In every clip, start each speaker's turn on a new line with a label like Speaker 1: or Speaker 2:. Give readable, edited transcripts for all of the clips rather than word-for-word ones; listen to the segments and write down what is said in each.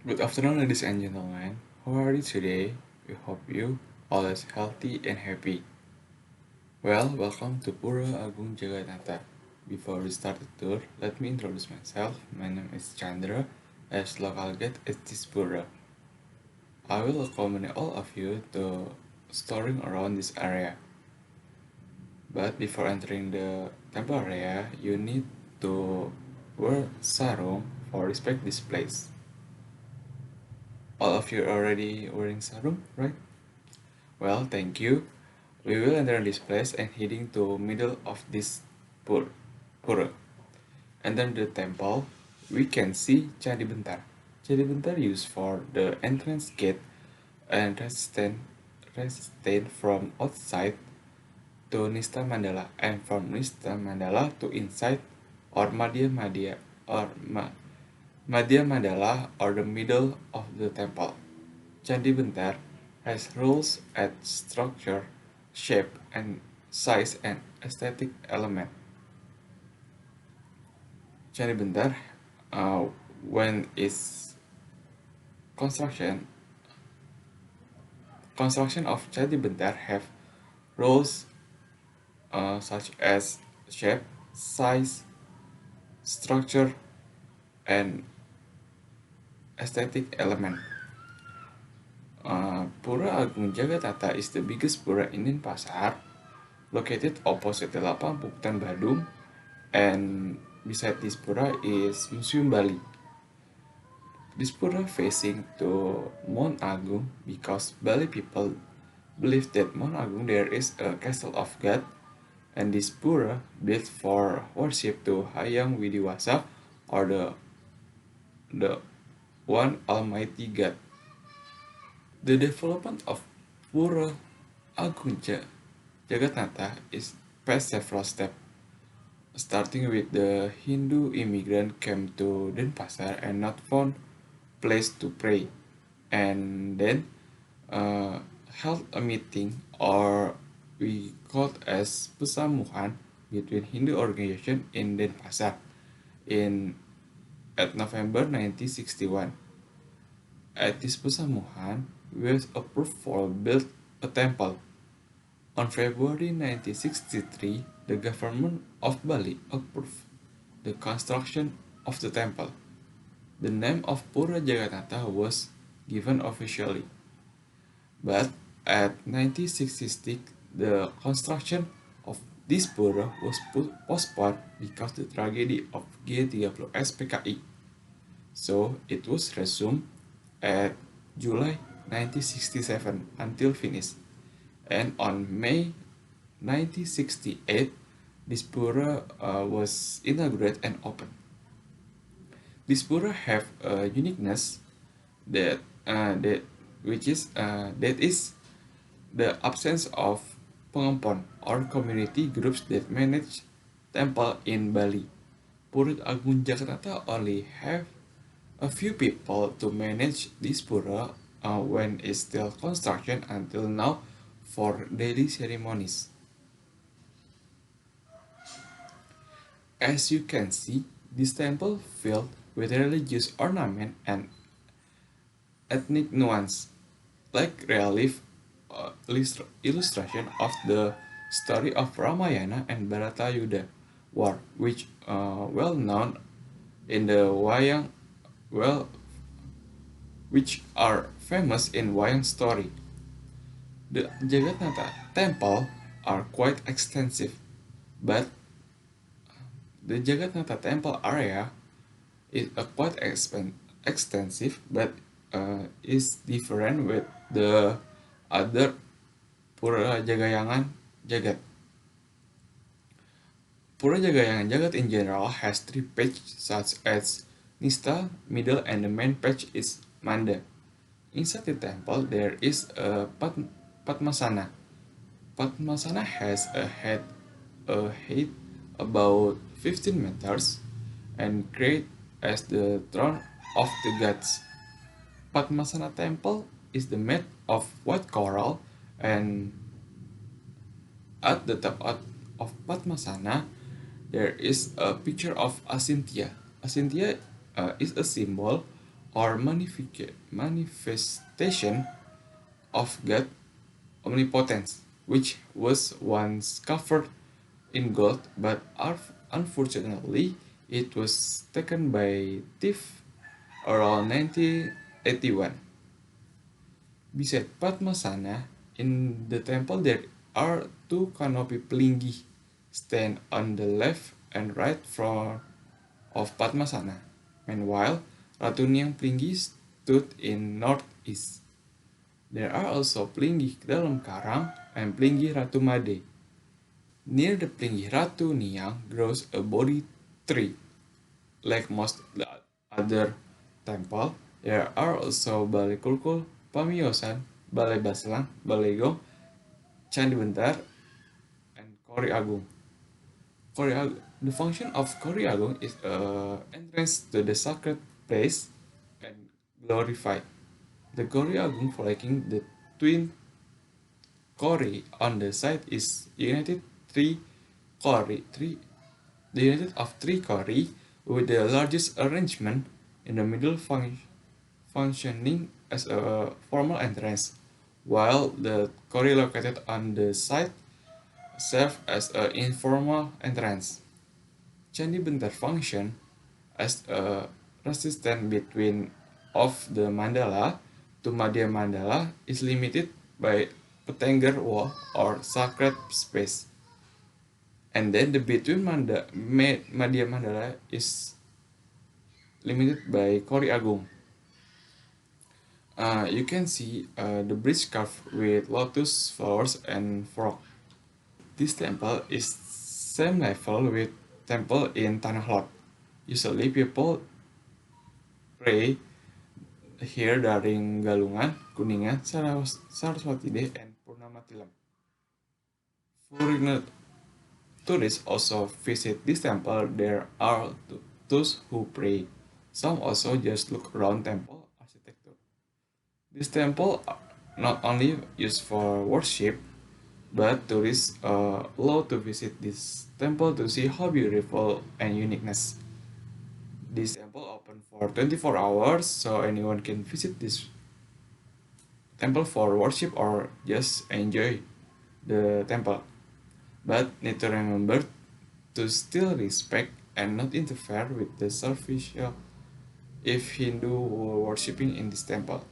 Speaker 1: Good afternoon, ladies and gentlemen. How are you today? We hope you all is healthy and happy. Well, welcome to Pura Agung Jagatnatha. Before we start the tour, let me introduce myself. My name is Chandra, as local guide at this Pura. I will accompany all of you to touring around this area. But before entering the temple area, you need to wear sarung for respect this place. All of you are already wearing sarung, right? Well, thank you. We will enter this place and heading to middle of this pura. Enter the temple. We can see Candi Bentar. Candi Bentar used for the entrance gate and resistant from outside to Nista Mandala and from Nista Mandala to inside or Madhya Mandala or the middle of the temple. Candi Bentar has rules at structure, shape, and size and aesthetic element. Candi Bentar, when its construction construction of Candi Bentar have rules such as shape, size, structure, and aesthetic element. Pura Agung Jagatnatha is the biggest pura in Denpasar, located opposite the Lapang Buktan Badung, and beside this pura is Museum Bali. This pura facing to Mount Agung because Bali people believe that Mount Agung there is a castle of God, and this pura built for worship to Hyang Widiwasa or the one Almighty God. The development of Pura Agung Jagatnatha is past several steps, starting with the Hindu immigrant came to Denpasar and not found place to pray, and then held a meeting or we called as Pesamuhan between Hindu organization in Denpasar in at November 1961. At this Pesamuhan, we was approved for build a temple. On February 1963, the government of Bali approved the construction of the temple. The name of Pura Jagatnatha was given officially, but at 1966, the construction of this pura was postponed because of the tragedy of G30S PKI. So it was resumed at July 1967 until finished. And on May 1968, this pura was inaugurated and opened. This pura have a uniqueness that that is the absence of pengampon or community groups that manage temple in Bali. Pura Agung Jakarta only have a few people to manage this pura when it's still construction until now for daily ceremonies. As you can see, this temple filled with religious ornament and ethnic nuance, like relief illustration of the story of Ramayana and Bharatayuddha war, which well known in the Wayang, well, which are famous in Wayang story. The Jagatnatha temple are quite extensive, but the Jagatnatha temple area is quite extensive, but is different with the other Pura Jagayangan Jagat. Pura Jagayangan Jagat in general has three pages such as Nista, middle, and the main page is Manda. Inside the temple there is a Padmasana. Padmasana has a height about 15 meters and great as the throne of the gods. Padmasana temple is the made of white coral, and at the top of Padmasana there is a picture of Asintya. Asintya is a symbol or manifestation of God omnipotence, which was once covered in gold, but unfortunately it was taken by thief around 1981. Beside Padmasana, in the temple there are two canopy Plinggi stand on the left and right front of Padmasana. Meanwhile, Ratu Niang Plinggi stood in northeast. There are also Plinggi dalam karang and Plinggi Ratu Made. Near the Plinggi Ratu Niang grows a Bodhi tree. Like most the other temple, there are also Balai Kulkul, Pamiosan, Balai Baslang, Balai Gong, Candi Bentar, and Kori Agung. The function of Kori Agung is entrance to the sacred place and glorify. The Kori Agung flanking the twin Kori on the side is united three Kori, the unit of three Kori with the largest arrangement in the middle functioning as a formal entrance, while the Kori located on the side serve as an informal entrance. Candi Bentar function as a resistance between of the mandala to Madhya Mandala is limited by Petengger wall or sacred space. And then the between Madhya Mandala is limited by Kori Agung. You can see the bridge carved with lotus flowers and frog. This temple is same level with temple in Tanah Lot. Usually people pray here during Galungan, Kuningan, Saraswati Day, and Purnama Tilam. Foreigner tourists also visit this temple. There are those who pray. Some also just look around temple architecture. This temple not only used for worship, but tourists are allowed to visit this temple to see how beautiful and uniqueness. This temple open for 24 hours, so anyone can visit this temple for worship or just enjoy the temple. But need to remember to still respect and not interfere with the servicial if Hindu were worshipping in this temple.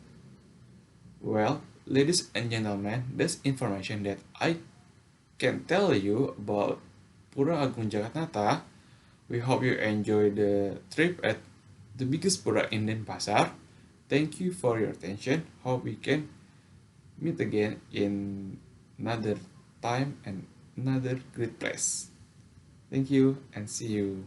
Speaker 1: Well, ladies and gentlemen, that's information that I can tell you about Pura Agung Jagatnatha. We hope you enjoy the trip at the biggest Pura in Denpasar. Thank you for your attention. Hope we can meet again in another time and another great place. Thank you and see you.